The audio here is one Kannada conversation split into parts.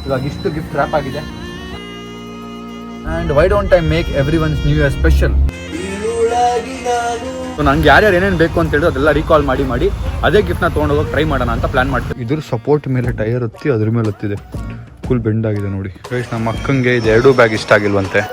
ಇವಾಗ ಇಷ್ಟು ಗಿಫ್ಟ್ ರ್ಯಾಪ್ ಆಗಿದೆ. And why don't I make every once new year special. ನಂಗೆ ಯಾರ್ಯಾರು ಏನೇನು ಬೇಕು ಅಂತ ಹೇಳಿದ್ರು ಅದೆಲ್ಲ ರೀಕಾಲ್ ಮಾಡಿ ಅದೇ ಗಿಫ್ಟ್ನ ತೊಗೊಂಡೋಗೋಕೆ ಟ್ರೈ ಮಾಡೋಣ ಅಂತ ಪ್ಲಾನ್ ಮಾಡ್ತೀವಿ. ಇದ್ರ ಸಪೋರ್ಟ್ ಮೇಲೆ ಟೈರ್ ಹತ್ತಿ ಅದ್ರ ಮೇಲೆ ಹತ್ತಿದೆ, ಫುಲ್ ಬೆಂಡ್ ಆಗಿದೆ ನೋಡಿ. ನಮ್ಮ ಅಕ್ಕಂಗೆ ಇದು 2 ಬ್ಯಾಗ್ ಇಷ್ಟ ಆಗಿಲ್ವಂತೆ.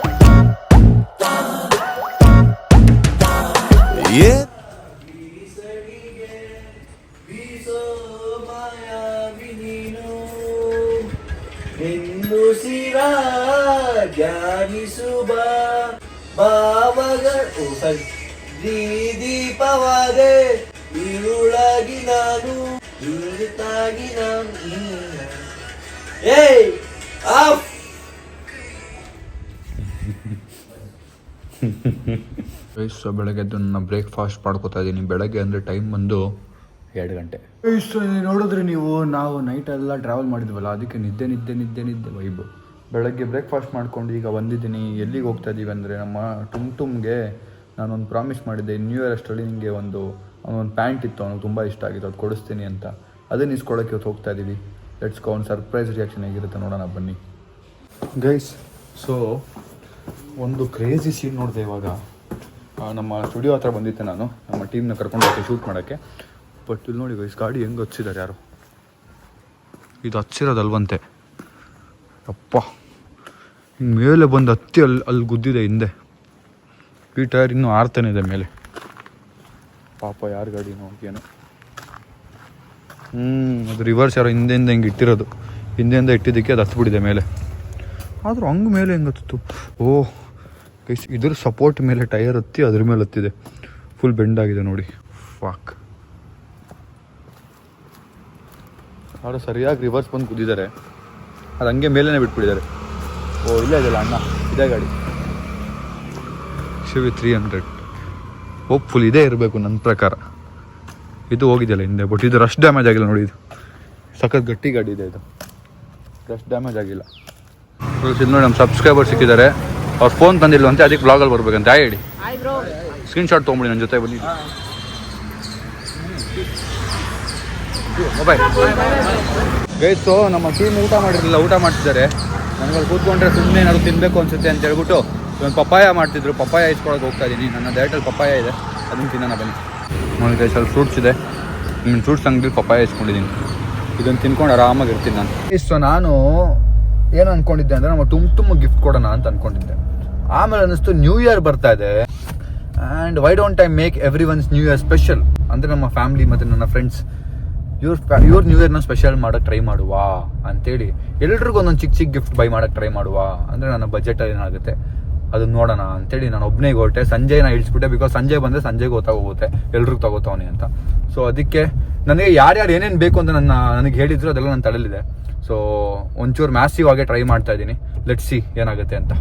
ದೀಪವಾದೆ ಇರುಳಾಗಿ ನಾನು ಇರುತ್ತಾಗಿ ನಾನು ಬೆಳಗ್ಗೆ ನನ್ನ ಬ್ರೇಕ್ಫಾಸ್ಟ್ ಮಾಡ್ಕೋತಾ ಇದ್ದೀನಿ. ಬೆಳಗ್ಗೆ ಅಂದರೆ ಟೈಮ್ ಬಂದು 2 ಗಂಟೆ. ನೋಡಿದ್ರೆ ನೀವು ನಾವು ನೈಟ್ ಎಲ್ಲ ಟ್ರಾವೆಲ್ ಮಾಡಿದ್ವಲ್ಲ, ಅದಕ್ಕೆ ನಿದ್ದೆ ವೈಬ್. ಬೆಳಗ್ಗೆ ಬ್ರೇಕ್ಫಾಸ್ಟ್ ಮಾಡ್ಕೊಂಡು ಈಗ ಬಂದಿದ್ದೀನಿ. ಎಲ್ಲಿಗೆ ಹೋಗ್ತಾ ಇದ್ದೀವಿ ಅಂದರೆ ನಮ್ಮ ಟುಮ್ಗೆ ನಾನೊಂದು ಪ್ರಾಮಿಸ್ ಮಾಡಿದ್ದೆ, ನ್ಯೂ ಇಯರ್ ಅಷ್ಟರಲ್ಲಿ ನಿಮಗೆ ಒಂದು ಪ್ಯಾಂಟ್ ಇತ್ತು, ಅವನಿಗೆ ತುಂಬ ಇಷ್ಟ ಆಗಿತ್ತು, ಅದು ಕೊಡಿಸ್ತೀನಿ ಅಂತ. ಅದನ್ನು ಇಸ್ಕೊಳ್ಳೋಕ್ಕೆ ಇವತ್ತು ಹೋಗ್ತಾ ಇದ್ದೀವಿ. Let's go. ಒಂದು ಸರ್ಪ್ರೈಸ್ ರಿಯಾಕ್ಷನ್ ಹೇಗಿರುತ್ತೆ ನೋಡೋಣ ಬನ್ನಿ ಗೈಸ್. ಸೊ ಒಂದು ಕ್ರೇಜಿ ಸೀನ್ ನೋಡಿದೆ ಇವಾಗ. ನಮ್ಮ ಸ್ಟುಡಿಯೋ ಹತ್ರ ಬಂದಿದ್ದೆ ನಾನು, ನಮ್ಮ ಟೀಮ್ನ ಕರ್ಕೊಂಡು ಹೋಗಿ ಶೂಟ್ ಮಾಡೋಕ್ಕೆ. ಬಟ್ ಇಲ್ಲಿ ನೋಡಿ ಗೈಸ್, ಗಾಡಿ ಹೆಂಗೆ ಹಚ್ಚಿದ್ದಾರೆ ಯಾರು. ಇದು ಹಚ್ಚಿರೋದಲ್ವಂತೆ. ಅಪ್ಪ ಹಿಂಗೆ ಮೇಲೆ ಬಂದು ಹತ್ತಿ ಅಲ್ಲಿ ಗುದ್ದಿದೆ ಹಿಂದೆ. ಈ ಟೈರ್ ಇನ್ನೂ ಆರ್ತಾನೆ ಇದೆ ಮೇಲೆ. ಪಾಪ ಯಾರು ಗಾಡಿ ಏನೋ. ಅದು ರಿವರ್ಸ್ ಯಾರೋ ಹಿಂದೆಯಿಂದ ಹಿಂಗೆ ಇಟ್ಟಿರೋದು, ಹಿಂದೆಯಿಂದ ಇಟ್ಟಿದ್ದಕ್ಕೆ ಅದು ಹತ್ಬಿಟ್ಟಿದೆ ಮೇಲೆ. ಆದರೂ ಹಂಗೆ ಮೇಲೆ ಹೆಂಗೆ ಹತ್ತಿತ್ತು. ಓಹ್ ಗೈಸ್, ಇದ್ರ ಸಪೋರ್ಟ್ ಮೇಲೆ ಟೈರ್ ಹತ್ತಿ ಅದ್ರ ಮೇಲೆ ಹತ್ತಿದೆ, ಫುಲ್ ಬೆಂಡ್ ಆಗಿದೆ ನೋಡಿ. ಫಾಕ್, ಅವರು ಸರಿಯಾಗಿ ರಿವರ್ಸ್ ಬಂದು ಕುದ್ದಿದ್ದಾರೆ, ಅದು ಹಂಗೆ ಮೇಲೇ ಬಿಟ್ಬಿಟ್ಟಿದ್ದಾರೆ. ಓ ಇಲ್ಲೇ ಇದೆಯಲ್ಲ ಅಣ್ಣ, ಇದೇ ಗಾಡಿ ಶಿವಿ 300. ಹೋಪ್ಫುಲ್ ಇದೇ ಇರಬೇಕು ನನ್ನ ಪ್ರಕಾರ. ಇದು ಹೋಗಿದೆಯಲ್ಲ ಹಿಂದೆ, ಬಟ್ ಇದು ರಶ್ ಡ್ಯಾಮೇಜ್ ಆಗಿಲ್ಲ ನೋಡಿ. ಇದು ಸಖತ್ ಗಟ್ಟಿ ಗಾಡಿ ಇದೆ, ಇದು ರಶ್ ಡ್ಯಾಮೇಜ್ ಆಗಿಲ್ಲ. ಇದು ನೋಡಿ ನಮ್ಮ ಸಬ್ಸ್ಕ್ರೈಬರ್ ಸಿಕ್ಕಿದ್ದಾರೆ, ಅವ್ರು ಫೋನ್ ತಂದಿಲ್ವಂತೆ, ಅದಕ್ಕೆ ಬ್ಲಾಗಲ್ಲಿ ಬರ್ಬೇಕಂತ. ಹೇಳಿ ಸ್ಕ್ರೀನ್ಶಾಟ್ ತೊಗೊಂಬಿಡಿ ನನ್ನ ಜೊತೆ ಬನ್ನಿ. ಮೊಬೈಲ್ ಗೈಸು ನಮ್ಮ ಟೀಮ್ ಊಟ ಮಾಡಿರಲಿಲ್ಲ, ಊಟ ಮಾಡ್ತಿದ್ದಾರೆ. ನನಗಲ್ಲಿ ಕೂತ್ಕೊಂಡ್ರೆ ಸುಮ್ಮನೆ ಏನಾದ್ರು ತಿನ್ನಬೇಕು ಅನ್ಸುತ್ತೆ ಅಂತ ಹೇಳ್ಬಿಟ್ಟು ಒಂದು ಪಪ್ಪಾಯ ಮಾಡ್ತಿದ್ರು. ಪಪ್ಪಾಯ ಇಸ್ಕೊಳಕ್ಕೆ ಹೋಗ್ತಾ ಇದ್ದೀನಿ. ನನ್ನ ಡಯಟಲ್ಲಿ ಪಪ್ಪಾಯ ಇದೆ, ಅದನ್ನು ತಿನ್ನೋಣ ಬನ್ನಿ. ನೋಡಿ ಸ್ವಲ್ಪ ಫ್ರೂಟ್ಸ್ ಇದೆ, ಫ್ರೂಟ್ಸ್ ಅಂಗಡಿ ಪಪ್ಪಾಯ ಇಸ್ಕೊಂಡಿದ್ದೀನಿ. ಇದನ್ನು ತಿನ್ಕೊಂಡು ಆರಾಮಾಗಿ ಇರ್ತೀನಿ ನಾನು. ಸೊ ನಾನು ಏನು ಅಂದ್ಕೊಂಡಿದ್ದೆ ಅಂದರೆ ನಮ್ಮ ತುಂಬ ಗಿಫ್ಟ್ ಕೊಡೋಣ ಅಂತ ಅಂದ್ಕೊಂಡಿದ್ದೆ. ಆಮೇಲೆ ಅನ್ನಿಸ್ತು ನ್ಯೂ ಇಯರ್ ಬರ್ತಾ ಇದೆ, and why don't I make every once new year special. ಅಂದರೆ ನಮ್ಮ ಫ್ಯಾಮಿಲಿ ಮತ್ತು ನನ್ನ ಫ್ರೆಂಡ್ಸ್ ಇವ್ರ ನ್ಯೂ ಇಯರ್ನ ಸ್ಪೆಷಲ್ ಮಾಡೋಕ್ಕೆ ಟ್ರೈ ಮಾಡುವ ಅಂತೇಳಿ ಎಲ್ರಿಗೂ ಒಂದೊಂದು ಚಿಕ್ಕ ಗಿಫ್ಟ್ ಬೈ ಮಾಡೋಕ್ಕೆ ಟ್ರೈ ಮಾಡುವ. ಅಂದರೆ ನನ್ನ ಬಜೆಟಲ್ಲಿ ಏನಾಗುತ್ತೆ ಅದನ್ನ ನೋಡೋಣ ಅಂತೇಳಿ ನಾನು ಒಬ್ಬನೇ ಹೊರಟೆ. ಸಂಜೆನ ಇಳಿಸ್ಬಿಟ್ಟೆ, ಬಿಕಾಸ್ ಸಂಜೆ ಬಂದರೆ ಸಂಜೆಗೆ ಗೊತ್ತಾಗೋಗುತ್ತೆ ಎಲ್ರಿಗೂ ತಗೋತಾವನೆ ಅಂತ. ಸೊ ಅದಕ್ಕೆ ನನಗೆ ಯಾರ್ಯಾರು ಏನೇನು ಬೇಕು ಅಂತ ನನಗೆ ಹೇಳಿದ್ರು ಅದೆಲ್ಲ ನನ್ನ ತಲೆಯಲ್ಲಿದೆ. ಸೊ ಒಂಚೂರು ಮ್ಯಾಸಿವ್ ಆಗೇ ಟ್ರೈ ಮಾಡ್ತಾ ಇದ್ದೀನಿ. ಲೆಟ್ಸ್ ಸಿ ಏನಾಗುತ್ತೆ ಅಂತ.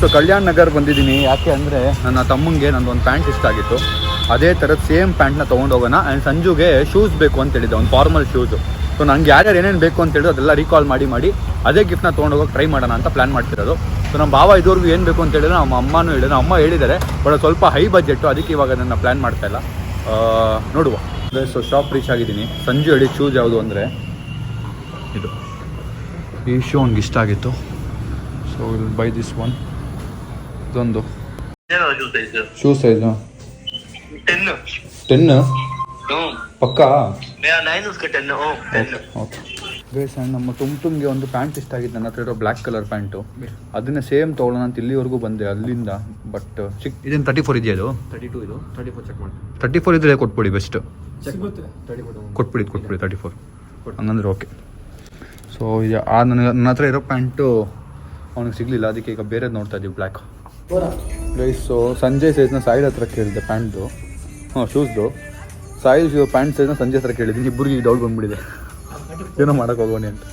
ಸೊ ಕಲ್ಯಾಣ್ ನಗರ್ ಬಂದಿದ್ದೀನಿ. ಯಾಕೆ ಅಂದರೆ ನನ್ನ ತಮ್ಮಂಗೆ ನಂದೊಂದು ಪ್ಯಾಂಟ್ ಇಷ್ಟ ಆಗಿತ್ತು, ಅದೇ ಥರದ ಸೇಮ್ ಪ್ಯಾಂಟ್ನ ತೊಗೊಂಡೋಗೋಣ. ಆ್ಯಂಡ್ ಸಂಜುಗೆ ಶೂಸ್ ಬೇಕು ಅಂತ ಹೇಳಿದ್ದೆ, ಒಂದು ಫಾರ್ಮಲ್ ಶೂಸು. ಸೊ ನಂಗೆ ಯಾರ್ಯಾರು ಏನೇನು ಬೇಕು ಅಂತ ಹೇಳಿದ್ರು ಅದೆಲ್ಲ ರೀಕಾಲ್ ಮಾಡಿ ಅದೇ ಗಿಫ್ಟ್ನ ತೊಗೊಂಡೋಗೋಕೆ ಟ್ರೈ ಮಾಡೋಣ ಅಂತ ಪ್ಲಾನ್ ಮಾಡ್ತಿರೋದು. ಸೊ ನಮ್ಮ ಭಾವ ಇದುವರೆಗೂ ಏನು ಬೇಕು ಅಂತ ಹೇಳಿದ್ರೆ ನಮ್ಮ ಅಮ್ಮನೂ ಹೇಳಿದ್ರು, ಅಮ್ಮ ಹೇಳಿದ್ದಾರೆ, ಬಟ್ ಸ್ವಲ್ಪ ಹೈ ಬಜೆಟ್ಟು, ಅದಕ್ಕೆ ಇವಾಗ ನನ್ನ ಪ್ಲ್ಯಾನ್ ಮಾಡ್ತಾ ಇಲ್ಲ, ನೋಡುವ. ಸೊ ಶಾಪ್ ರೀಚ್ ಆಗಿದ್ದೀನಿ. ಸಂಜು ಹೇಳಿ ಶೂಸ್ ಯಾವುದು ಅಂದರೆ ಇದು, ಈ ಶೂ ಅವ್ನಿಗೆ ಇಷ್ಟ ಆಗಿತ್ತು. So will buy this one. ಇದೊಂದು ಶೂ ಸೈಜು 10 ಪಕ್ಕಾ ಗೈಸ್. ನಮ್ಮ ಟುಮ್ಗೆ ಒಂದು ಪ್ಯಾಂಟ್ ಇಷ್ಟ ಆಗಿತ್ತು, ನನ್ನ ಹತ್ರ ಇರೋ ಬ್ಲ್ಯಾಕ್ ಕಲರ್ ಪ್ಯಾಂಟು. ಅದನ್ನ ಸೇಮ್ ತೊಗೊಳ್ಳೋಣ ಅಂತ ಇಲ್ಲಿವರೆಗೂ ಬಂದೆ ಅಲ್ಲಿಂದ. ಬಟ್ ಇದೇನು 34 ಇದೆಯಾ? ಅದು 32 ಇದು 34 ಚೆಕ್ ಮಾಡಿ. 34 ಇದ್ರೆ ಕೊಟ್ಬಿಡಿ, ಬೆಸ್ಟ್ ಕೊಟ್ಬಿಡಿ 34 ಹಂಗಂದ್ರೆ ಓಕೆ. ಸೊ ಇದು ನನ್ನ ಹತ್ರ ಇರೋ ಪ್ಯಾಂಟು ಅವನಿಗೆ ಸಿಗಲಿಲ್ಲ, ಅದಕ್ಕೆ ಈಗ ಬೇರೆದು ನೋಡ್ತಾ ಇದ್ದೀವಿ, ಬ್ಲ್ಯಾಕ್ ಗೈಸ್. ಸೊ ಸಂಜಯ್ ಸೈಜ್ನ ಸಾಯಿಲ್ ಹತ್ರ ಕೇಳಿದ್ದೆ ಪ್ಯಾಂಟ್ದು, ಶೂಸ್ದು. ಸಾಯಿಲ್ ಪ್ಯಾಂಟ್ ಸೈಜ್ನ ಸಂಜಯ್ ಹತ್ರ ಕೇಳಿದ್ದೀನಿ. ಇಬ್ಬರಿಗೆ ಡೌಟ್ ಬಂದ್ಬಿಟ್ಟಿದೆ, ಏನೋ ಮಾಡೋಕೆ ಹೋಗೋಣ ಅಂತ.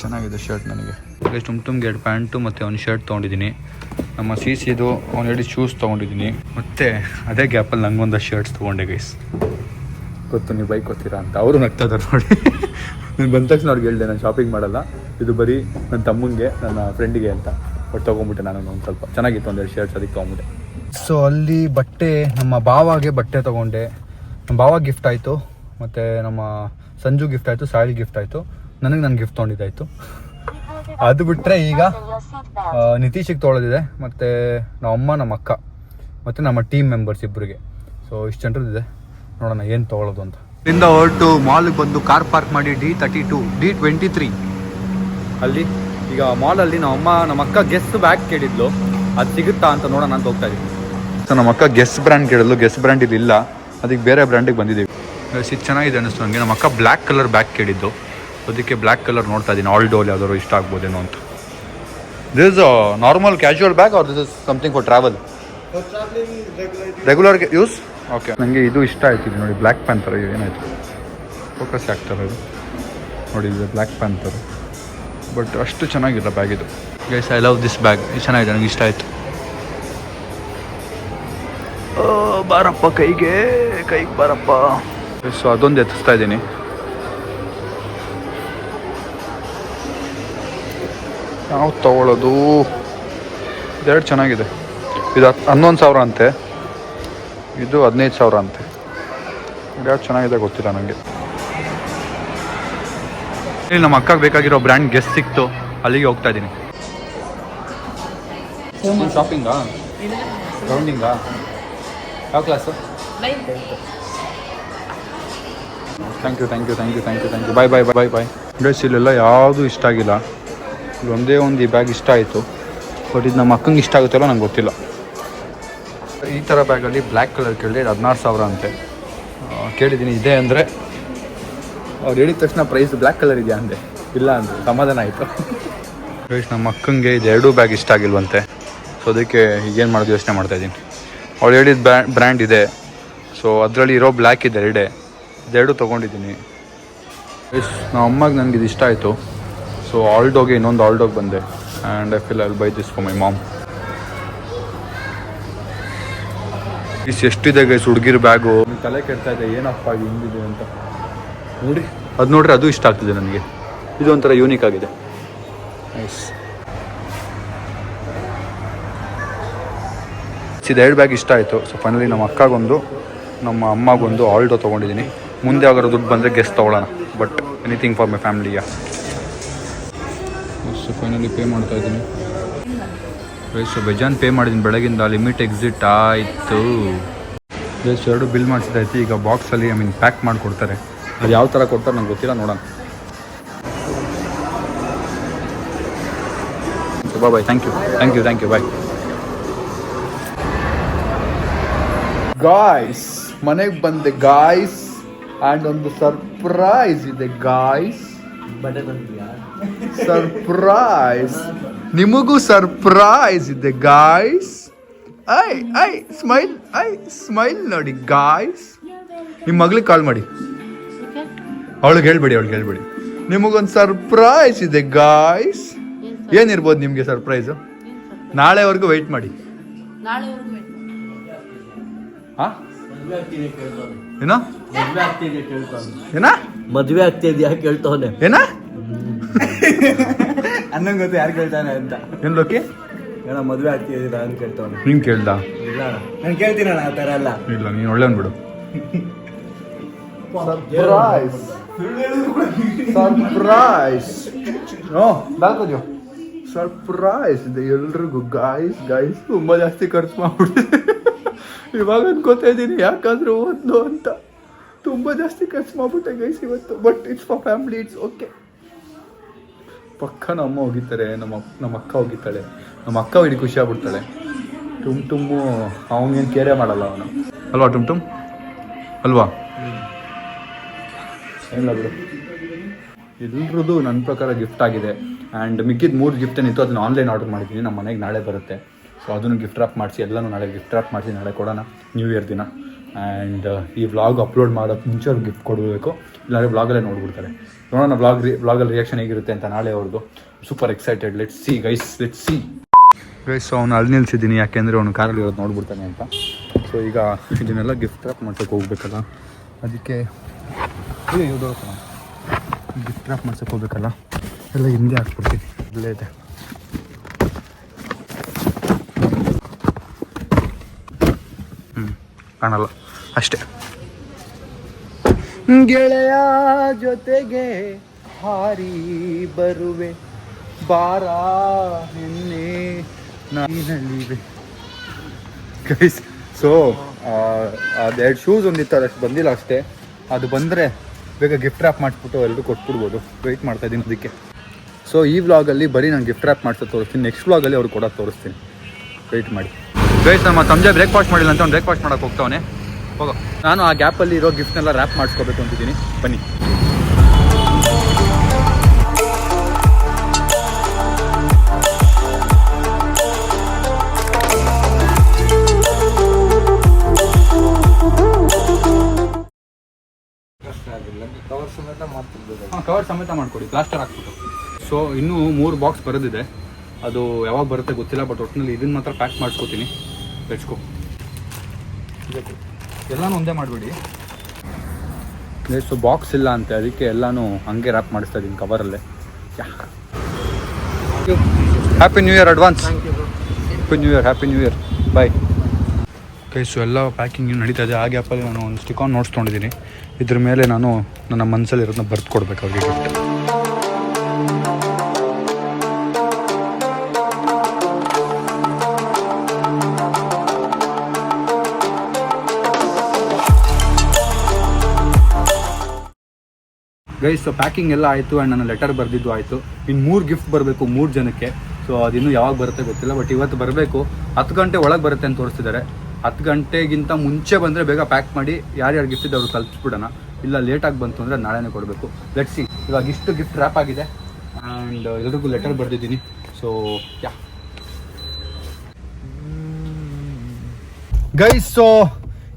ಚೆನ್ನಾಗಿದೆ ಶರ್ಟ್ ನನಗೆ. ಗೈಸ್ ಟುಮ್ಗೆ 2 ಪ್ಯಾಂಟು ಮತ್ತು ಅವ್ನು ಶರ್ಟ್ ತೊಗೊಂಡಿದ್ದೀನಿ. ನಮ್ಮ ಸಿದು ಅವ್ನು 2 ಶೂಸ್ ತೊಗೊಂಡಿದ್ದೀನಿ. ಮತ್ತು ಅದೇ ಗ್ಯಾಪಲ್ಲಿ ನಂಗೊಂದು ಶರ್ಟ್ಸ್ ತೊಗೊಂಡೆ ಗೈಸ್. ಗೊತ್ತು ನೀವು ಬೈಕ್ ಕೊಡ್ತೀರಾ ಅಂತ. ಅವರು ನಗ್ತಾ ಇದ್ದಾರೆ ನೋಡಿ. ನಾನು ಬಂದ ತಕ್ಷಣ ಅವ್ರಿಗೆ ಹೇಳಿದೆ ನಾನು ಶಾಪಿಂಗ್ ಮಾಡಲ್ಲ, ಇದು ಬರೀ ನನ್ನ ತಮ್ಮಂಗೆ ನನ್ನ ಫ್ರೆಂಡಿಗೆ ಅಂತ. ಬಟ್ ತೊಗೊಂಬಿಟ್ಟೆ ನಾನು ಒಂದು ಸ್ವಲ್ಪ ಚೆನ್ನಾಗಿತ್ತು, 1-2 ಶರ್ಟ್ಸ್ ಅದಕ್ಕೆ ತೊಗೊಂಬಿಟ್ಟೆ. ಸೊ ಅಲ್ಲಿ ಬಟ್ಟೆ, ನಮ್ಮ ಭಾವಾಗೆ ಬಟ್ಟೆ ತೊಗೊಂಡೆ. ನಮ್ಮ ಭಾವ ಗಿಫ್ಟ್ ಆಯಿತು, ಮತ್ತು ನಮ್ಮ ಸಂಜು ಗಿಫ್ಟ್ ಆಯಿತು, ಸಾಯಿಲ್ ಗಿಫ್ಟ್ ಆಯಿತು, ನನಗೆ ನನ್ನ ಗಿಫ್ಟ್ ತೊಗೊಂಡಿದ್ದಾಯಿತು. ಅದು ಬಿಟ್ಟರೆ ಈಗ ನಿತೀಶಿಗೆ ತೊಗೊಳೋದಿದೆ, ಮತ್ತು ನಮ್ಮಮ್ಮ, ನಮ್ಮ ಅಕ್ಕ ಮತ್ತು ನಮ್ಮ ಟೀಮ್ ಮೆಂಬರ್ಸ್ ಇಬ್ಬರಿಗೆ. ಸೊ ಇಷ್ಟು ಜನರದ್ದಿದೆ, ನೋಡೋಣ ಏನು ತೊಗೊಳೋದು ಅಂತ. ಇಲ್ಲಿಂದ ಹೊರಟು ಮಾಲ್ಗೆ ಬಂದು ಕಾರ್ ಪಾರ್ಕ್ ಮಾಡಿ D32 D23 ಅಲ್ಲಿ. ಈಗ ಮಾಲಲ್ಲಿ ನಮ್ಮ ಅಕ್ಕ ಗೆಸ್ ಬ್ಯಾಗ್ ಕೇಳಿದ್ಲು, ಅದು ಸಿಗುತ್ತಾ ಅಂತ ನೋಡೋಣ ಅಂತ ಹೋಗ್ತಾ ಇದ್ದೀವಿ. ಸೊ ನಮ್ಮ ಅಕ್ಕ ಗೆಸ್ ಬ್ರ್ಯಾಂಡ್ ಕೇಳಿದ್ಲು, ಗೆಸ್ ಬ್ರ್ಯಾಂಡ್ ಇದಿಲ್ಲ, ಅದಕ್ಕೆ ಬೇರೆ ಬ್ರ್ಯಾಂಡಿಗೆ ಬಂದಿದ್ದೀವಿ. ಇದು ಚೆನ್ನಾಗಿದೆ ಅನ್ನಿಸ್ತು ನನಗೆ. ನಮ್ಮ ಅಕ್ಕ ಬ್ಲ್ಯಾಕ್ ಕಲರ್ ಬ್ಯಾಗ್ ಕೇಳಿದ್ದು, ಅದಕ್ಕೆ ಬ್ಲ್ಯಾಕ್ ಕಲರ್ ನೋಡ್ತಾ ಇದ್ದೀನಿ. ಆಲ್ಡೋಲ್ ಯಾವ್ದಾದ್ರು ಇಷ್ಟ ಆಗ್ಬೋದೇನೋ ಅಂತ. This is normal casual bag or this is something for travel? Regular use. Okay, ನನಗೆ ಇದು ಇಷ್ಟ ಆಯ್ತು. ನೋಡಿ ಬ್ಲ್ಯಾಕ್ ಪ್ಯಾಂಥರ್, ಏನಾಯಿತು ಫೋಕಸ್ ಆಗ್ತಾರೆ ಇದು ನೋಡಿ, ಇದು ಬ್ಲ್ಯಾಕ್ ಪ್ಯಾಂಥರ್, ಬಟ್ ಅಷ್ಟು ಚೆನ್ನಾಗಿಲ್ಲ ಬ್ಯಾಗ್ ಇದು. Guys I love this bag, ಚೆನ್ನಾಗಿದೆ, ನನಗೆ ಇಷ್ಟ ಆಯಿತು. ಬಾರಪ್ಪ ಕೈಗೆ ಬಾರಪ್ಪ. ಸೊ ಅದೊಂದು ಎತ್ತಿಸ್ತಾ ಇದ್ದೀನಿ. ನಾವು ತಗೊಳ್ಳೋದು ಇದೆರಡು ಚೆನ್ನಾಗಿದೆ. ಇದು 11,000 ಅಂತೆ, ಇದು 15,000 ಅಂತೆ. ಯಾವ್ದು ಚೆನ್ನಾಗಿದೆ ಗೊತ್ತಿಲ್ಲ ನನಗೆ. ಇಲ್ಲಿ ನಮ್ಮ ಅಕ್ಕಗೆ ಬೇಕಾಗಿರೋ ಬ್ರ್ಯಾಂಡ್ ಗೆಸ್ ಸಿಕ್ತು, ಅಲ್ಲಿಗೆ ಹೋಗ್ತಾ ಇದ್ದೀನಿ. ಶಾಪಿಂಗಾ, ರೌಂಡಿಂಗಾ, ಯಾವ class? Thank you. Bye. Dress ಇಲ್ಲೆಲ್ಲ ಯಾವುದು ಇಷ್ಟ ಆಗಿಲ್ಲ. ಇಲ್ಲಿ ಒಂದೇ ಒಂದು ಈ ಬ್ಯಾಗ್ ಇಷ್ಟ ಆಯಿತು, ಬಟ್ ಇದು ನಮ್ಮ ಅಕ್ಕಂಗೆ ಇಷ್ಟ ಆಗುತ್ತಲ್ಲ ನಂಗೆ ಗೊತ್ತಿಲ್ಲ. ಈ ಥರ ಬ್ಯಾಗಲ್ಲಿ ಬ್ಲ್ಯಾಕ್ ಕಲರ್ ಕೇಳಿದೆ, 16,000 ಅಂತೆ. ಕೇಳಿದ್ದೀನಿ ಇದೆ ಅಂದರೆ, ಅವ್ರು ಹೇಳಿದ ತಕ್ಷಣ ಪ್ರೈಸ್ ಬ್ಲ್ಯಾಕ್ ಕಲರ್ ಇದೆಯಾ ಅಂದೆ, ಇಲ್ಲ ಅಂದರೆ ಸಮಾಧಾನ ಆಯಿತು. ನಮ್ಮ ಅಕ್ಕಂಗೆ ಇದು ಎರಡೂ ಬ್ಯಾಗ್ ಇಷ್ಟ ಆಗಿಲ್ವಂತೆ, ಸೊ ಅದಕ್ಕೆ ಈಗೇನು ಮಾಡೋದು ಯೋಚನೆ ಮಾಡ್ತಾಯಿದ್ದೀನಿ. ಅವ್ಳು ಹೇಳಿದ ಬ್ರ್ಯಾಂಡ್ ಇದೆ, ಸೊ ಅದರಲ್ಲಿ ಇರೋ ಬ್ಲ್ಯಾಕ್ ಇದೆ ಇದೆರಡು ತೊಗೊಂಡಿದ್ದೀನಿ. ನಮ್ಮ ಅಮ್ಮಗೆ ನನಗೆ ಇದು ಇಷ್ಟ ಆಯಿತು, ಸೊ ಆಲ್ಡೋಗೆ ಇನ್ನೊಂದು ಆಲ್ಡೋಗೆ ಬಂದೆ. And I feel I will buy this for my mom. Is ಎಷ್ಟಿದೆ ಗೈಸ್ ಹುಡುಗಿರ ಬ್ಯಾಗು, ತಲೆ ಕೆಡ್ತಾ ಇದೆ, ಏನಪ್ಪ ಹಿಂಗಿದೆ ಅಂತ ನೋಡಿ. ಅದು ನೋಡ್ರಿ, ಅದು ಇಷ್ಟ ಆಗ್ತಿದೆ ನನಗೆ. ಇದು ಒಂಥರ ಯೂನಿಕ್ ಆಗಿದೆ. ನೈಸ್. ಇದು ಎರಡು ಬ್ಯಾಗ್ ಇಷ್ಟ ಆಯಿತು. ಸೊ ಫೈನಲಿ ನಮ್ಮ ಅಕ್ಕಗೊಂದು, ನಮ್ಮ ಅಮ್ಮಗೊಂದು ಆಲ್ಡೋ ತೊಗೊಂಡಿದ್ದೀನಿ. ಮುಂದೆ ಯಾವಾಗಾದ್ರು ದುಡ್ಡು ಬಂದರೆ ಗೆಸ್ಟ್ ತೊಗೊಳ್ಳೋಣ, ಬಟ್ ಎನಿಥಿಂಗ್ ಫಾರ್ ಮೈ ಫ್ಯಾಮಿಲಿಯ. ಸೊ ಫೈನಲಿ ಪೇ ಮಾಡ್ತಾ ಇದ್ದೀನಿ. ಸೊ ಬೇಜಾನ್ ಪೇ ಮಾಡಿದ್ದೀನಿ ಬೆಳಗಿಂದ, ಲಿಮಿಟ್ ಎಕ್ಸಿಟ್ ಆಯಿತು. ಜಸ್ಟ್ ಎರಡು ಬಿಲ್ ಮಾಡಿಸಿದಾಯ್ತು. ಈಗ ಬಾಕ್ಸಲ್ಲಿ ಪ್ಯಾಕ್ ಮಾಡಿ ಕೊಡ್ತಾರೆ, ಅದು ಯಾವ ಥರ ಕೊಡ್ತಾರೆ ನಂಗೆ ಗೊತ್ತಿಲ್ಲ, ನೋಡೋಣ. ಬಾಯ್, ಥ್ಯಾಂಕ್ ಯು, ಬಾಯ್. ಗಾಯ್ಸ್, ಮನೆಗೆ ಬಂದೆ ಗಾಯ್ಸ್, ಆ್ಯಂಡ್ ಒಂದು ಸರ್ಪ್ರೈಸ್ ಇದೆ ಗಾಯ್ಸ್. ಸರ್ಪ್ರೈಸ್, ನಿಮಗೂ ಸರ್ಪ್ರೈಸ್ ಇದೆ ಗಾಯ್ಸ್. ಐ ಸ್ಮೈಲ್ ನೋಡಿ ಗಾಯ್ಸ್. ನಿಮ್ಮ ಮಗಳಿಗೆ ಕಾಲ್ ಮಾಡಿ, ಅವಳಿಗೆ ಹೇಳ್ಬೇಡಿ. ನಿಮಗೊಂದು ಸರ್ಪ್ರೈಸ್ ಇದೆ ಗಾಯ್ಸ್. ಏನಿರ್ಬೋದು ನಿಮಗೆ ಸರ್ಪ್ರೈಸು? ನಾಳೆವರೆಗೂ ವೆಯ್ಟ್ ಮಾಡಿ. ಮದುವೆ ಆಗ್ತಿದ್ಯಾ ಕೇಳ್ತವನೆ. ಏನ ಅನ್ನಂಗ್ ಗೊತ್ತು ಯಾರು ಕೇಳ್ತಾನೆ ಅಂತ. ಏನ್ ಲೋಕಿ? ಏನ ಮದುವೆ ಆಗ್ತಿದ್ದೀರಾ ಅಂತ ಕೇಳ್ತವನೆ. ನೀನ್ ಕೇಳ್ದ? ಇಲ್ಲ, ನಾನು ಕೇಳ್ತೀನಣ್ಣ ಆ ಥರ ಎಲ್ಲ. ಇಲ್ಲ, ನೀನು ಒಳ್ಳೆವನ್ ಬಿಡು. ಸರ್ಪ್ರೈಸ್ ಇದೆ ಎಲ್ರಿಗೂ ಗಾಯ್ಸ್. ತುಂಬಾ ಜಾಸ್ತಿ ಖರ್ಚು ಮಾಡ್ಬಿಟ್ಟಿದೆ. ಇವಾಗ ಅನ್ಕೋತಾ ಇದ್ದೀನಿ ಯಾಕಾದ್ರೂ ಒಂದು ಅಂತ. ತುಂಬ ಜಾಸ್ತಿ ಖರ್ಚು ಮಾಡ್ಬಿಟ್ಟೆ ಗೈಸ್ ಇವತ್ತು, but it's for family, it's okay. ಪಕ್ಕ ನಮ್ಮ ಅಮ್ಮ ಹೋಗಿರ್ತಾರೆ, ನಮ್ಮ ಅಕ್ಕ ಹೋಗಿರ್ತಾಳೆ. ನಮ್ಮ ಅಕ್ಕ ಇಡೀ ಖುಷಿ ಆಗ್ಬಿಡ್ತಾಳೆ. ಟುಮ್ ಅವನಿಗೇನು ಕೇರೆ ಮಾಡಲ್ಲ ಅವನು, ಅಲ್ವಾ ಟುಮ್ ಅಲ್ವಾ? ಏನಿಲ್ಲ ಬಿಡು. ಎಲ್ರದ್ದು ನನ್ನ ಪ್ರಕಾರ ಗಿಫ್ಟ್ ಆಗಿದೆ. ಆ್ಯಂಡ್ ಮಿಕ್ಕಿದ 3 ಗಿಫ್ಟ್ ಏನಿತ್ತು ಅದನ್ನ ಆನ್ಲೈನ್ ಆರ್ಡರ್ ಮಾಡಿದ್ದೀನಿ. ನಮ್ಮ ಮನೆಗೆ ನಾಳೆ ಬರುತ್ತೆ. ಸೊ ಅದನ್ನು ಗಿಫ್ಟ್ ರ್ಯಾಪ್ ಮಾಡಿಸಿ ಎಲ್ಲನೂ ನಾಳೆ ಗಿಫ್ಟ್ ರ್ಯಾಪ್ ಮಾಡಿಸಿ ನಾಳೆ ಕೊಡೋಣ, ನ್ಯೂ ಇಯರ್ ದಿನ. ಆ್ಯಂಡ್ ಈ ವ್ಲಾಗ್ ಅಪ್ಲೋಡ್ ಮಾಡೋಕ್ಕೆ ಮುಂಚೆ ಅವ್ರು ಗಿಫ್ಟ್ ಕೊಡಬೇಕು, ಇಲ್ಲಾಂದರೆ ವ್ಲಾಗಲ್ಲೇ ನೋಡ್ಬಿಡ್ತಾರೆ. ನೋಡೋಣ ವ್ಲಾಗಲ್ಲಿ ರಿಯಾಕ್ಷನ್ ಹೇಗಿರುತ್ತೆ ಅಂತ ನಾಳೆ ಅವ್ರದ್ದು. Super excited. Let's see guys. So ಅವ್ನು ಅಲ್ಲಿ ನಿಲ್ಸಿದ್ದೀನಿ, ಯಾಕೆಂದರೆ ಅವನು ಕಾರಲ್ಲಿ ಇರೋದು ನೋಡ್ಬಿಡ್ತಾನೆ ಅಂತ. ಸೊ ಈಗ ಇದನ್ನೆಲ್ಲ ಗಿಫ್ಟ್ ರ್ಯಾಪ್ ಮಾಡ್ಸೋಕೆ ಹೋಗ್ಬೇಕಲ್ಲ, ಅದಕ್ಕೆ ಗಿಫ್ಟ್ ರ್ಯಾಪ್ ಮಾಡ್ಸೋಕೆ ಹೋಗ್ಬೇಕಲ್ಲ, ಎಲ್ಲ ಹಿಂದೆ ಹಾಕ್ಬಿಡ್ತೀನಿ. ಇಲ್ಲೇ ಇದೆ. ಕಾಣಲ್ಲ ಅಷ್ಟೇ. ಗೆಳೆಯ ಜೊತೆಗೆ ಹಾರಿ ಬರುವೆ ಬಾರ ನಿನ್ನೆ ನಾನಿನಲ್ಲಿವೆ ಗೈಸ್. ಸೊ ಅದೆರಡು ಶೂಸ್ ಒಂದಿತ್ತು, ಅದಷ್ಟು ಬಂದಿಲ್ಲ ಅಷ್ಟೇ. ಅದು ಬಂದರೆ ಬೇಗ ಗಿಫ್ಟ್ ರ್ಯಾಪ್ ಮಾಡಿಸ್ಬಿಟ್ಟು ಎಲ್ಲರೂ ಕೊಟ್ಬಿಡ್ಬೋದು. ವೆಯ್ಟ್ ಮಾಡ್ತಾ ಇದ್ದೀನಿ ಅದಕ್ಕೆ. ಸೊ ಈ ವ್ಲಾಗಲ್ಲಿ ಬರೀ ನಾನು ಗಿಫ್ಟ್ ರ್ಯಾಪ್ ಮಾಡ್ಸೋದು ತೋರಿಸ್ತೀನಿ, ನೆಕ್ಸ್ಟ್ ವ್ಲಾಗಲ್ಲಿ ಅವ್ರು ಕೊಡೋದು ತೋರಿಸ್ತೀನಿ. ವೆಯ್ಟ್ ಮಾಡಿ ಗೈಸ್. ನಮ್ಮ ತಂದೆ ಬ್ರೇಕ್ಫಾಸ್ಟ್ ಮಾಡಿಲ್ಲ ಅಂತ ಅವ್ನು ಬ್ರೇಕ್ಫಾಸ್ಟ್ ಮಾಡೋಕೆ ಹೋಗ್ತಾವನೆ. ಹೋಗೋ, ನಾನು ಆ ಗ್ಯಾಪಲ್ಲಿ ಇರೋ ಗಿಫ್ಟ್ನೆಲ್ಲ ರ್ಯಾಪ್ ಮಾಡಿಸ್ಕೋಬೇಕು ಅಂತಿದ್ದೀನಿ. ಬನ್ನಿ. ಕವರ್ ಸಮೇತ ಮಾಡ್ಕೊಡಿ, ಪ್ಲಾಸ್ಟರ್ ಹಾಕ್ಬಿಟ್ಟು. ಸೊ ಇನ್ನೂ 3 ಬಾಕ್ಸ್ ಬರೋದಿದೆ, ಅದು ಯಾವಾಗ ಬರುತ್ತೆ ಗೊತ್ತಿಲ್ಲ. ಬಟ್ ಒಟ್ಟಿನಲ್ಲಿ ಇದನ್ನು ಮಾತ್ರ ಪ್ಯಾಕ್ ಮಾಡಿಸ್ಕೋತೀನಿ. ಬೆಚ್ಕೋ ಎಲ್ಲನೂ ಒಂದೇ ಮಾಡಬೇಡಿ. ಸೊ ಬಾಕ್ಸ್ ಇಲ್ಲ ಅಂತೆ, ಅದಕ್ಕೆ ಎಲ್ಲನೂ ಹಂಗೆ ರ್ಯಾಪ್ ಮಾಡಿಸ್ತಾ ಇದ್ದೀನಿ ಕವರಲ್ಲೇ. Happy new year advance. Happy new year, happy new year, bye. Okay, so ಎಲ್ಲ ಪ್ಯಾಕಿಂಗ್ ನಡೀತಾ ಇದೆ. ಆ ಗ್ಯಾಪಲ್ಲಿ ನಾನು ಒಂದು ಸ್ಟಿಕಾನ್ ನೋಟ್ಸ್ ತೊಗೊಂಡಿದ್ದೀನಿ. ಇದ್ರ ಮೇಲೆ ನಾನು ನನ್ನ ಮನಸ್ಸಲ್ಲಿ ಇರೋದನ್ನ ಬರ್ದು ಕೊಡ್ಬೇಕು ಅವ್ರಿಗೆ. ಗೈಸ್, ಸೊ ಪ್ಯಾಕಿಂಗ್ ಎಲ್ಲ ಆಯಿತು ಆ್ಯಂಡ್ ನನ್ನ ಲೆಟರ್ ಬರೆದಿದ್ದು ಆಯಿತು. ಇನ್ನು 3 ಗಿಫ್ಟ್ ಬರಬೇಕು 3 ಜನಕ್ಕೆ. ಸೊ ಅದಿನ್ನೂ ಯಾವಾಗ ಬರುತ್ತೆ ಗೊತ್ತಿಲ್ಲ, ಬಟ್ ಇವತ್ತು ಬರಬೇಕು. 10 ಗಂಟೆ ಒಳಗೆ ಬರುತ್ತೆ ಅಂತ ತೋರಿಸ್ತಿದ್ದಾರೆ. 10 ಗಂಟೆಗಿಂತ ಮುಂಚೆ ಬಂದರೆ ಬೇಗ ಪ್ಯಾಕ್ ಮಾಡಿ ಯಾರ್ಯಾರು ಗಿಫ್ಟ್ ಇದೆ ಅವ್ರು ಕಲ್ಪಿಸ್ಬಿಡೋಣ. ಇಲ್ಲ ಲೇಟಾಗಿ ಬಂತು ಅಂದರೆ ನಾಳೆನೇ ಕೊಡಬೇಕು. Let's see. ಇವಾಗ ಇಷ್ಟು ಗಿಫ್ಟ್ ರ್ಯಾಪ್ ಆಗಿದೆ ಆ್ಯಂಡ್ ಎಲ್ರಿಗೂ ಲೆಟರ್ ಬರೆದಿದ್ದೀನಿ. ಸೊ ಯಾ ಗೈಸ್, ಸೊ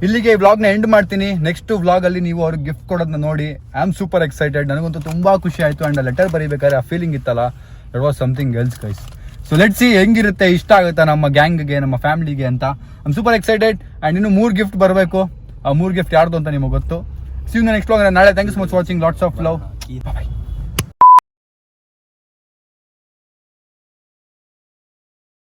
ಇಲ್ಲಿಗೆ ಈ ವ್ಲಾಗ್ನ ಎಂಡ್ ಮಾಡ್ತೀನಿ. ನೆಕ್ಸ್ಟ್ ವ್ಲಾಗಲ್ಲಿ ನೀವು ಅವ್ರಿಗೆ ಗಿಫ್ಟ್ ಕೊಡೋದನ್ನ ನೋಡಿ. I am super excited. ನನಗಂತೂ ತುಂಬ ಖುಷಿ ಆಯಿತು. ಆ್ಯಂಡ್ ಲೆಟರ್ ಬರೀಬೇಕಾದ್ರೆ ಆ ಫೀಲಿಂಗ್ ಇತ್ತಲ್ಲ, that was something else guys. So let's see ಹೆಂಗಿರುತ್ತೆ, ಇಷ್ಟ ಆಗುತ್ತಾ ನಮ್ಮ ಗ್ಯಾಂಗ್ಗೆ, ನಮ್ಮ ಫ್ಯಾಮಿಲಿಗೆ ಅಂತ. I am super excited. And ಇನ್ನು 3 ಗಿಫ್ಟ್ ಬರಬೇಕು. ಆ 3 ಗಿಫ್ಟ್ ಯಾರ್ದು ಅಂತ ನಿಮಗೆ ಗೊತ್ತು. ಸಿ ಯು ನೆಕ್ಸ್ಟ್ ವ್ಲಾಗ್ ನಾಳೆ. Thank you so much watching. Lots of love. Bye.